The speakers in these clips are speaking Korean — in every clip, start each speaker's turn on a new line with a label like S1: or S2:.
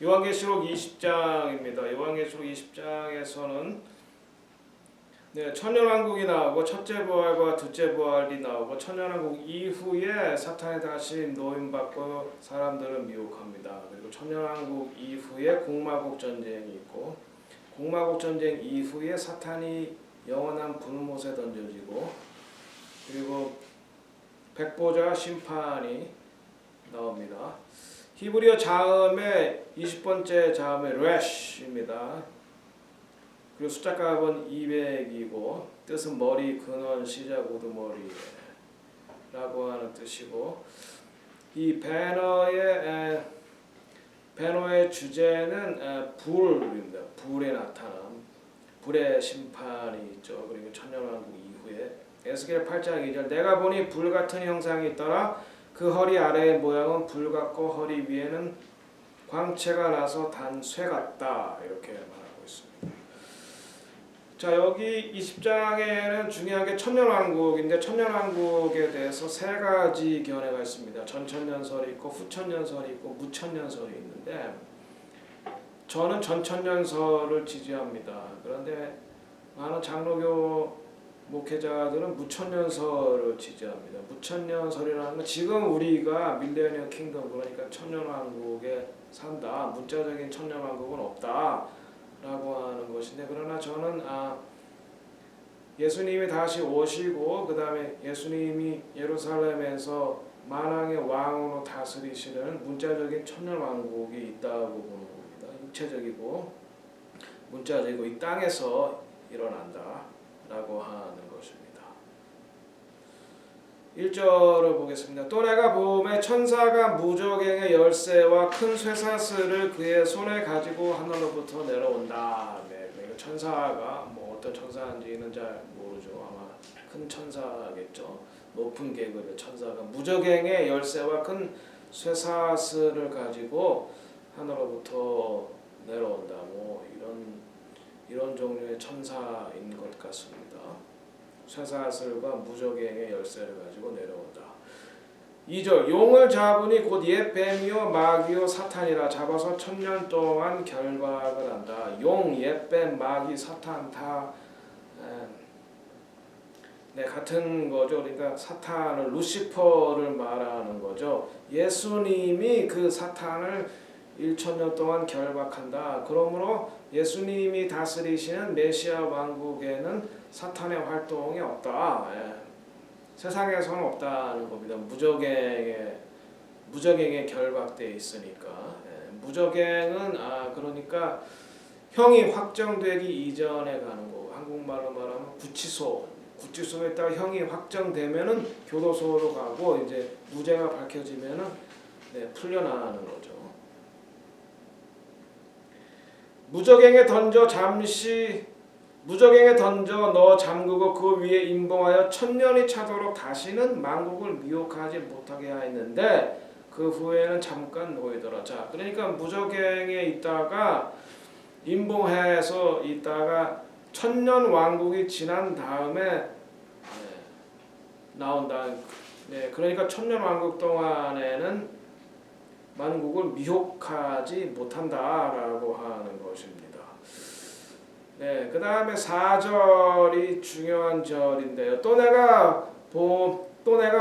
S1: 요한계시록 20장입니다. 요한계시록 20장에서는 천년왕국이 나오고 첫째 부활과 둘째 부활이 나오고 천년왕국 이후에 사탄이 다시 노임받고 사람들을 미혹합니다. 그리고 천년왕국 이후에 공마국 전쟁이 있고 공마국 전쟁 이후에 사탄이 영원한 불못에 던져지고 그리고 백보자 심판이 나옵니다. 히브리어 자음의 20번째 자음의 레쉬입니다. 그리고 숫자 값은 200이고 뜻은 머리, 근원, 시작, 우두머리 라고 하는 뜻이고 이 배너의 주제는 불입니다. 불의 나타남, 불의 심판이 있죠. 그리고 천년왕국 이후에 에스겔 8장 2절 내가 보니 불 같은 형상이 있더라. 그 허리 아래의 모양은 불 같고 허리 위에는 광채가 나서 단 쇠 같다. 이렇게 말하고 있습니다. 자, 여기 20장에는 중요한 게 천년왕국인데 천년왕국에 대해서 세 가지 견해가 있습니다. 전천년설이 있고 후천년설이 있고 무천년설이 있는데 저는 전천년설을 지지합니다. 그런데 많은 장로교 목회자들은 무천년설을 지지합니다. 무천년설이라는 건 지금 우리가 밀레니엄 킹덤 그러니까 천년왕국에 산다. 문자적인 천년왕국은 없다. 라고 하는 것인데 그러나 저는 예수님이 다시 오시고 그 다음에 예수님이 예루살렘에서 만왕의 왕으로 다스리시는 문자적인 천년왕국이 있다고 보는 겁니다. 육체적이고 문자적이고 이 땅에서 일어난다 라고 하는 것입니다. 1절을 보겠습니다. 또 내가 보매 천사가 무저갱의 열쇠와 큰 쇠사슬을 그의 손에 가지고 하늘로부터 내려온다. 네, 천사가 뭐 어떤 천사인지는 잘 모르죠. 아마 큰 천사겠죠. 높은 계급의 천사가 무저갱의 열쇠와 큰 쇠사슬을 가지고 하늘로부터 내려온다. 뭐 이런 종류의 천사인 것 같습니다. 쇠사슬과 무저갱의 열쇠를 가지고 내려온다. 2절 용을 잡으니 곧 옛 뱀이요 마귀요 사탄이라 잡아서 1000년 동안 결박을 한다. 용, 옛 뱀, 마귀, 사탄 다 같은 거죠. 그러니까 사탄을 루시퍼를 말하는 거죠. 예수님이 그 사탄을 1000년 동안 결박한다. 그러므로 예수님이 다스리시는 메시아 왕국에는 사탄의 활동이 없다. 세상에서는 없다는 겁니다. 무저갱에 결박되어 있으니까. 무저갱은 그러니까 형이 확정되기 이전에 가는 거고 한국말로 말하면 구치소에 있다가 형이 확정되면은 교도소로 가고 이제 무죄가 밝혀지면은 풀려나는 거죠. 무저갱에 던져 너 잠그고 그 위에 임봉하여 1000년이 차도록 다시는 만국을 미혹하지 못하게 하였는데 그 후에는 잠깐 놓이더라. 자, 그러니까 무저갱에 있다가 임봉해서 있다가 1000년 왕국이 지난 다음에 나온다. 그러니까 1000년 왕국 동안에는 만국을 미혹하지 못한다라고 하는 것입니다. 그 다음에 4절이 중요한 절인데요. 또 내가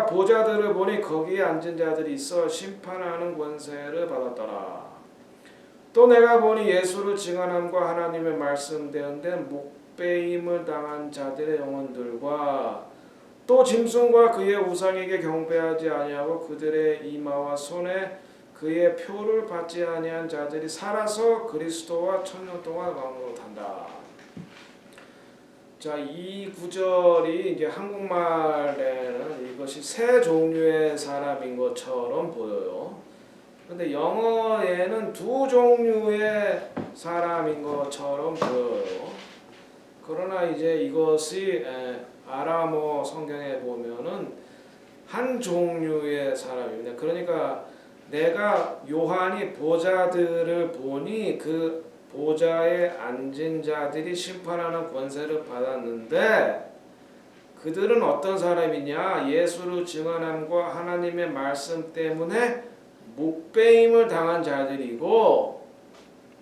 S1: 보좌들을 보니 거기에 앉은 자들이 있어 심판하는 권세를 받았더라. 또 내가 보니 예수를 증언함과 하나님의 말씀되었는데 목배임을 당한 자들의 영혼들과 또 짐승과 그의 우상에게 경배하지 아니하고 그들의 이마와 손에 그의 표를 받지 아니한 자들이 살아서 그리스도와 1000년 동안 왕으로 탄다. 자, 이 구절이 이제 한국말에는 이것이 세 종류의 사람인 것처럼 보여요. 근데 영어에는 두 종류의 사람인 것처럼 보여요. 그러나 이제 이것이 아람어 성경에 보면은 한 종류의 사람입니다. 그러니까 내가 요한이 보좌들을 보니 그 보좌에 앉은 자들이 심판하는 권세를 받았는데 그들은 어떤 사람이냐? 예수를 증언함과 하나님의 말씀 때문에 목배임을 당한 자들이고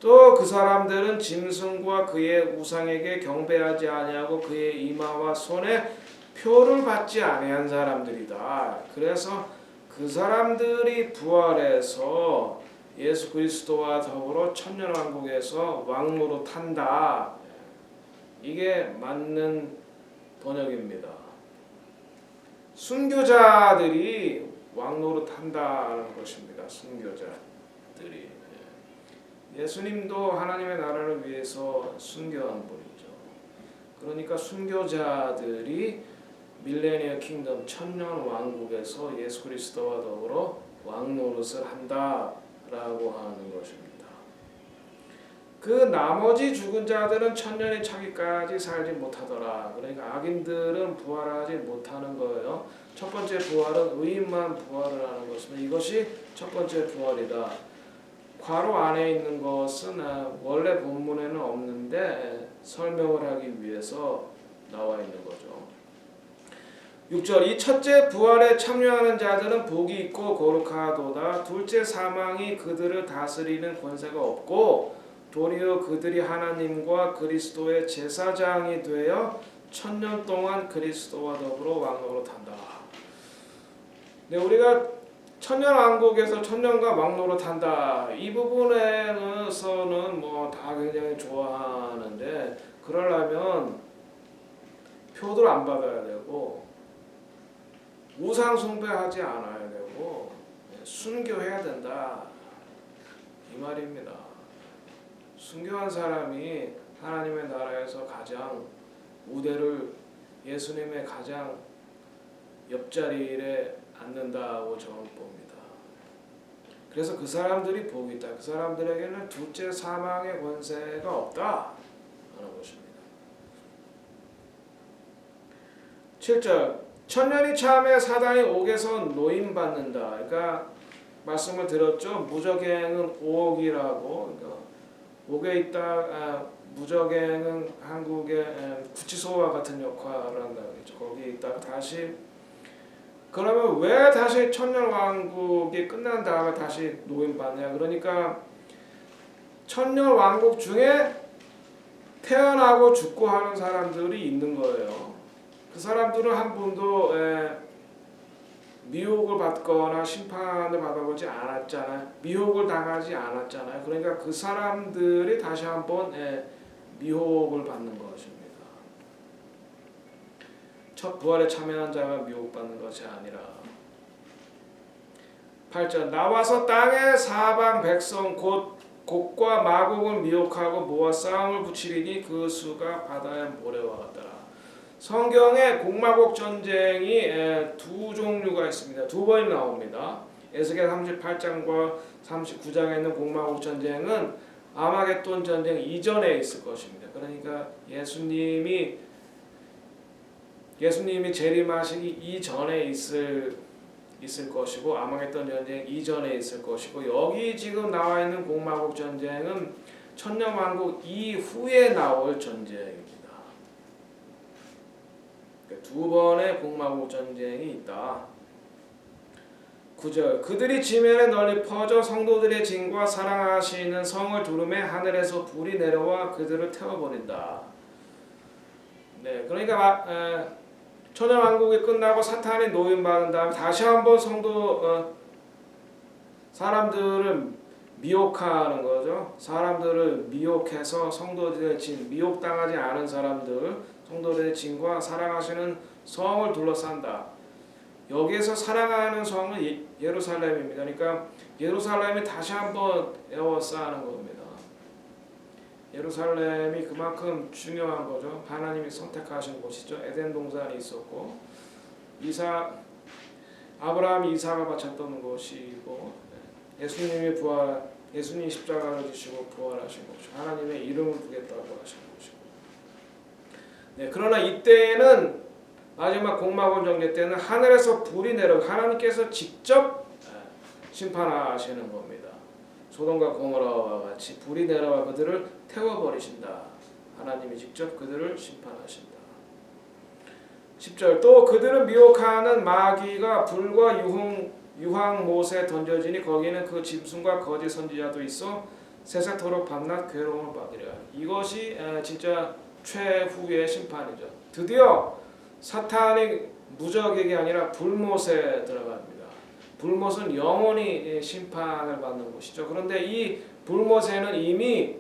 S1: 또 그 사람들은 짐승과 그의 우상에게 경배하지 아니하고 그의 이마와 손에 표를 받지 아니한 사람들이다. 그래서 그 사람들이 부활해서 예수 그리스도와 더불어 천년왕국에서 왕노로 탄다. 이게 맞는 번역입니다. 순교자들이 왕노로 탄다는 것입니다. 순교자들이. 예수님도 하나님의 나라를 위해서 순교한 분이죠. 그러니까 순교자들이 밀레니엄 킹덤 천년 왕국에서 예수 그리스도와 더불어 왕노릇을 한다라고 하는 것입니다. 그 나머지 죽은 자들은 천년이 차기까지 살지 못하더라. 그러니까 악인들은 부활하지 못하는 거예요. 첫 번째 부활은 의인만 부활을 하는 것입니다. 이것이 첫 번째 부활이다. 괄호 안에 있는 것은 원래 본문에는 없는데 설명을 하기 위해서 나와 있는 거죠. 6절 이 첫째 부활에 참여하는 자들은 복이 있고 거룩하도다. 둘째 사망이 그들을 다스리는 권세가 없고 도리어 그들이 하나님과 그리스도의 제사장이 되어 천년 동안 그리스도와 더불어 왕노로 탄다. 네, 우리가 천년 왕국에서 천년간 왕노로 탄다. 이 부분에서는 뭐 다 굉장히 좋아하는데 그러려면 표를 안 받아야 되고 우상 숭배하지 않아야 되고 순교해야 된다. 이 말입니다. 순교한 사람이 하나님의 나라에서 가장 우대를 예수님의 가장 옆자리에 앉는다고 저는 봅니다. 그래서 그 사람들이 복이 있다. 그 사람들에게는 둘째 사망의 권세가 없다 하는 것입니다. 7절 천년이 참에 사단이 옥에서 노임받는다. 그러니까 말씀을 드렸죠. 무적행은 옥이라고. 그러니까 옥에 있다. 무적행은 한국의 구치소와 같은 역할을 한다고 했죠. 거기에 있다가 다시 그러면 왜 다시 천년왕국이 끝난 다음에 다시 노임받느냐. 그러니까 천년왕국 중에 태어나고 죽고 하는 사람들이 있는 거예요. 그 사람들은 한 번도 미혹을 받거나 심판을 받아보지 않았잖아요. 미혹을 당하지 않았잖아요. 그러니까 그 사람들이 다시 한번 미혹을 받는 것입니다. 첫 부활에 참여한 자가 미혹받는 것이 아니라 8절 나와서 땅의 사방 백성 곧 곡과 마곡을 미혹하고 모아 싸움을 붙이리니 그 수가 바다의 모래와 같더라. 성경에 곡마곡 전쟁이 두 종류가 있습니다. 두 번이 나옵니다. 에스겔 38장과 39장에 있는 곡마곡 전쟁은 아마겟돈 전쟁 이전에 있을 것입니다. 그러니까 예수님이 재림하시기 이전에 있을 것이고 아마겟돈 전쟁 이전에 있을 것이고 여기 지금 나와 있는 곡마곡 전쟁은 천년왕국 이후에 나올 전쟁입니다. 두 번의 곡마곡 전쟁이 있다. 9절 그들이 지면에 널리 퍼져 성도들의 진과 사랑하시는 성을 두르매 하늘에서 불이 내려와 그들을 태워버린다. 네, 그러니까 천년왕국이 끝나고 사탄이 노임받은 다음에 다시 한번 사람들을 미혹하는 거죠. 사람들을 미혹해서 성도들의 진, 미혹당하지 않은 사람들, 성도들의 진과 사랑하시는 성을 둘러싼다. 여기에서 사랑하는 성은 예루살렘입니다. 그러니까 예루살렘이 다시 한번 에워싸는 겁니다. 예루살렘이 그만큼 중요한 거죠. 하나님이 선택하신 곳이죠. 에덴 동산이 있었고 아브라함이 이삭을 바쳤던 곳이고 예수님이 십자가를 지시고 부활하신 곳이고 하나님의 이름을 부겠다고 하신 곳이고. 네, 그러나 이때에는 마지막 곡마곡 전쟁 때는 하늘에서 불이 내려 하나님께서 직접 심판하시는 겁니다. 소돔과 고모라와 같이 불이 내려와 그들을 태워버리신다. 하나님이 직접 그들을 심판하신다. 10절 또 그들을 미혹하는 마귀가 불과 유황못에 던져지니 거기는 그 짐승과 거짓 선지자도 있어 세세토록 밤낮 괴로움을 받으리라. 이것이 진짜 최후의 심판이죠. 드디어 사탄이 무적에게 아니라 불못에 들어갑니다. 불못은 영원히 심판을 받는 곳이죠. 그런데 이 불못에는 이미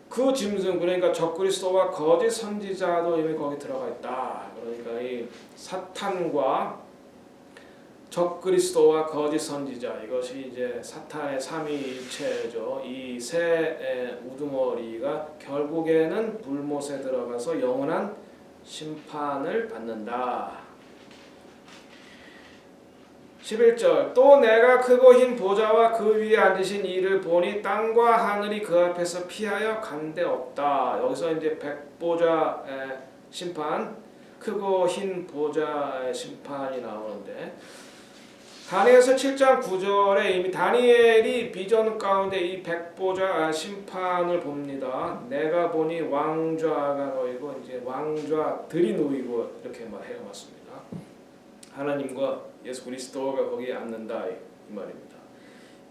S1: 그 짐승, 그러니까 적그리스도와 거짓 선지자도 이미 거기 들어가 있다. 그러니까 이 사탄과 적그리스도와 거짓 선지자, 이것이 이제 사탄의 삼위일체죠. 이 세 우두머리가 결국에는 불못에 들어가서 영원한 심판을 받는다. 11절 또 내가 크고 흰 보좌와 그 위에 앉으신 이를 보니 땅과 하늘이 그 앞에서 피하여 간데 없다. 여기서 이제 백보좌의 심판, 크고 흰 보좌의 심판이 나오는데, 다니엘서 7장 9절에 이미 다니엘이 비전 가운데 이 백보좌 심판을 봅니다. 내가 보니 왕좌가 놓이고, 이제 왕좌들이 놓이고 이렇게 해왔습니다. 하나님과 예수 그리스도가 거기에 앉는다 이 말입니다.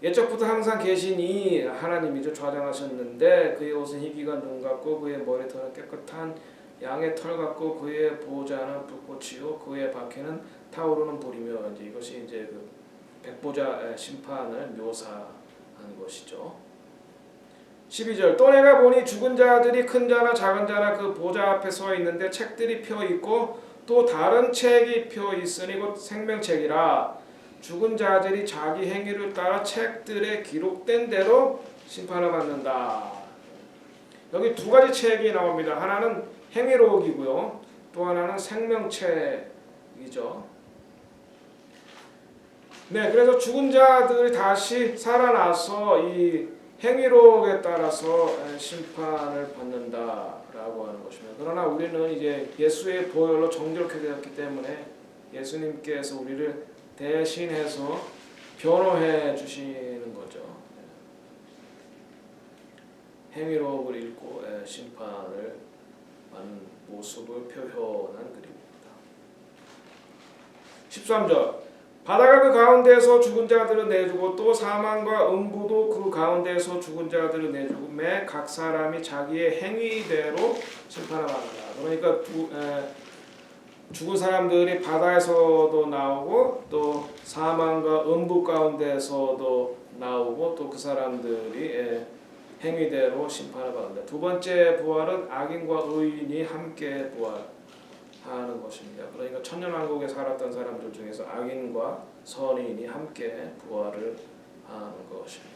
S1: 옛적부터 항상 계신 이 하나님이죠. 좌장하셨는데 그의 옷은 희기가 눈 같고 그의 머리털은 깨끗한 양의 털 같고 그의 보좌는 불꽃이요 그의 바퀴는 타오르는 불이며, 이제 이것이 이제 그 백보자 심판을 묘사하는 것이죠. 12절 또 내가 보니 죽은 자들이 큰 자나 작은 자나 그 보좌 앞에 서 있는데 책들이 펴 있고 또 다른 책이 펴 있으니 곧 생명책이라. 죽은 자들이 자기 행위를 따라 책들에 기록된 대로 심판을 받는다. 여기 두 가지 책이 나옵니다. 하나는 행위록이고요. 또 하나는 생명책이죠. 네, 그래서 죽은 자들이 다시 살아나서 이 행위록에 따라서 심판을 받는다라고 하는 것입니다. 그러나 우리는 이제 예수의 보혈로 정결케 되었기 때문에 예수님께서 우리를 대신해서 변호해 주시는 거죠. 행위록을 읽고 심판을 받는 모습을 표현한 그림입니다. 13절 바다가 그 가운데에서 죽은 자들을 내주고 또 사망과 음부도 그 가운데에서 죽은 자들을 내주고 매 각 사람이 자기의 행위대로 심판을 받는다. 그러니까 죽은 사람들이 바다에서도 나오고 또 사망과 음부 가운데에서도 나오고 또 그 사람들이 행위대로 심판을 받는다. 두 번째 부활은 악인과 의인이 함께 부활하는 것입니다. 그러니까 천년왕국에 살았던 사람들 중에서 악인과 선인이 함께 부활을 하는 것입니다.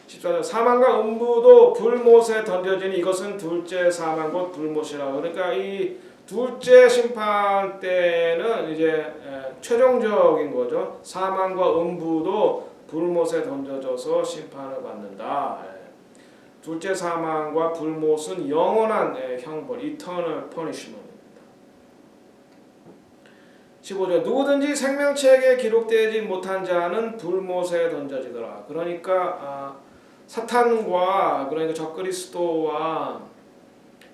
S1: 14절 사망과 음부도 불못에 던져지니 이것은 둘째 사망 곧 불못이라. 그러니까 이 둘째 심판 때는 이제 최종적인 거죠. 사망과 음부도 불못에 던져져서 심판을 받는다. 둘째 사망과 불못은 영원한 형벌, eternal punishment입니다. 15절 누구든지 생명책에 기록되지 못한 자는 불못에 던져지더라. 그러니까 사탄과 그러니까 적그리스도와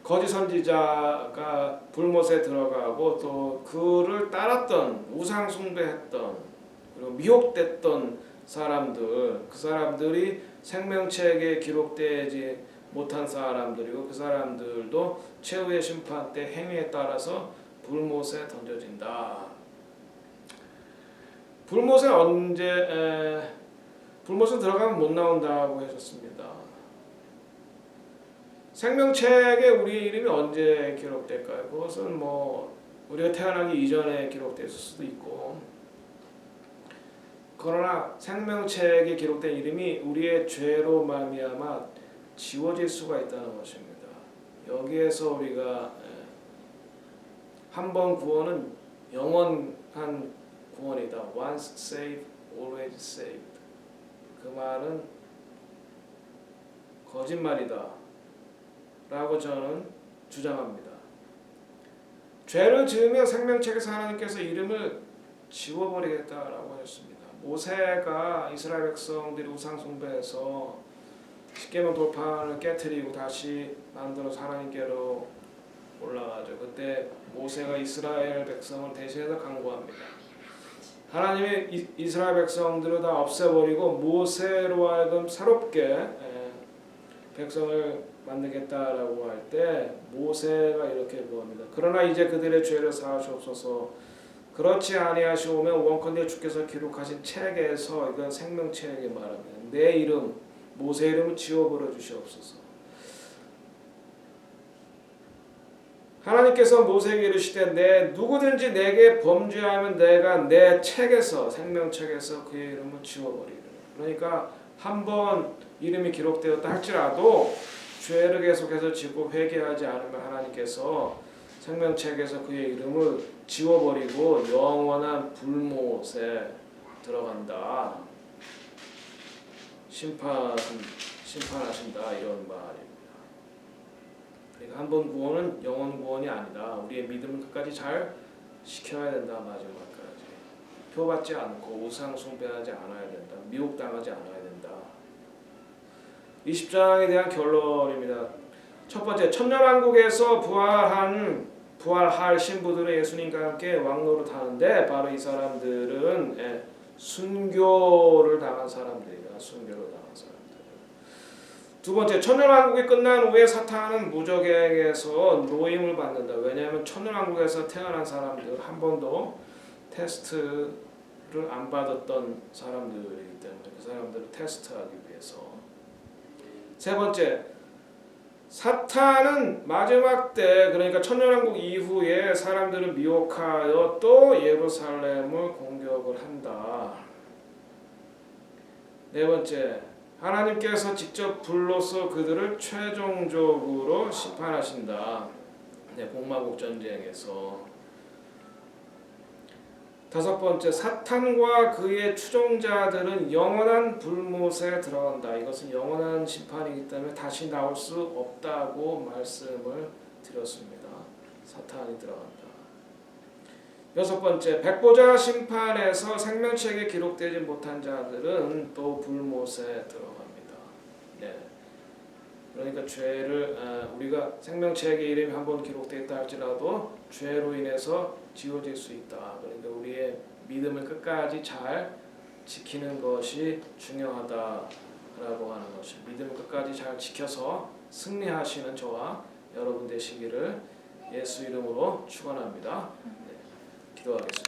S1: 거짓 선지자가 불못에 들어가고 또 그를 따랐던 우상 숭배했던 그리고 미혹됐던 사람들, 그 사람들이 생명책에 기록되지 못한 사람들이고 그 사람들도 최후의 심판 때 행위에 따라서 불못에 던져진다. 불못은 들어가면 못 나온다고 하셨습니다. 생명책에 우리 이름이 언제 기록될까요? 그것은 우리가 태어나기 이전에 기록됐을 수도 있고, 그러나 생명책에 기록된 이름이 우리의 죄로 말미암아 지워질 수가 있다는 것입니다. 여기에서 우리가 한 번 구원은 영원한 구원이다. Once saved, always saved. 그 말은 거짓말이다 라고 저는 주장합니다. 죄를 지으면 생명책에서 하나님께서 이름을 지워버리겠다라고 하셨습니다. 모세가 이스라엘 백성들이 우상 숭배해서 십계명 돌판을 깨트리고 다시 만들어서 하나님께로 올라가죠. 그때 모세가 이스라엘 백성을 대신해서 강구합니다. 하나님이 이스라엘 백성들을 다 없애버리고 모세로 하여금 새롭게 백성을 만들겠다라고 할 때 모세가 이렇게 구합니다. 그러나 이제 그들의 죄를 사하시옵소서. 그렇지 아니하시오면 원컨대 주께서 기록하신 책에서, 이건 생명책에 말합니다, 내 이름 모세 이름을 지워버려 주시옵소서. 하나님께서 모세에게 이르시되 내 누구든지 내게 범죄하면 내가 내 책에서, 생명책에서 그의 이름을 지워버리리라. 그러니까 한번 이름이 기록되었다 할지라도 죄를 계속해서 짓고 회개하지 않으면 하나님께서 생명책에서 그의 이름을 지워버리고 영원한 불못에 들어간다, 심판하신다, 이런 말입니다. 그러니까 한 번 구원은 영원 구원이 아니다. 우리의 믿음을 끝까지 잘 지켜야 된다. 마지막까지 표받지 않고 우상 숭배하지 않아야 된다. 미혹당하지 않아야 된다. 20장에 대한 결론입니다. 첫 번째, 천년왕국에서 부활할 신부들은 예수님과 함께 왕노릇하는데 바로 이 사람들은 순교를 당한 사람들이다. 순교를 당한 사람들. 두 번째, 천년왕국이 끝난 후에 사탄은 무적에게서 노임을 받는다. 왜냐하면 천년왕국에서 태어난 사람들, 한 번도 테스트를 안 받았던 사람들이기 때문에 그 사람들을 테스트하기 위해서. 세 번째, 사탄은 마지막 때, 그러니까 천년왕국 이후에 사람들을 미혹하여 또 예루살렘을 공격을 한다. 네 번째, 하나님께서 직접 불로서 그들을 최종적으로 심판하신다. 복마국 전쟁에서. 다섯 번째, 사탄과 그의 추종자들은 영원한 불못에 들어간다. 이것은 영원한 심판이기 때문에 다시 나올 수 없다고 말씀을 드렸습니다. 사탄이 들어간다. 여섯 번째, 백보자 심판에서 생명책에 기록되지 못한 자들은 또 불못에 들어갑니다. 네. 그러니까 죄를, 우리가 생명책에 이름이 한번 기록되어 있다 할지라도 죄로 인해서 지워질 수 있다. 그러니까 우리의 믿음을 끝까지 잘 지키는 것이 중요하다라고 하는 것이, 믿음을 끝까지 잘 지켜서 승리하시는 저와 여러분 되시기를 예수 이름으로 축원합니다. 네, 기도하겠습니다.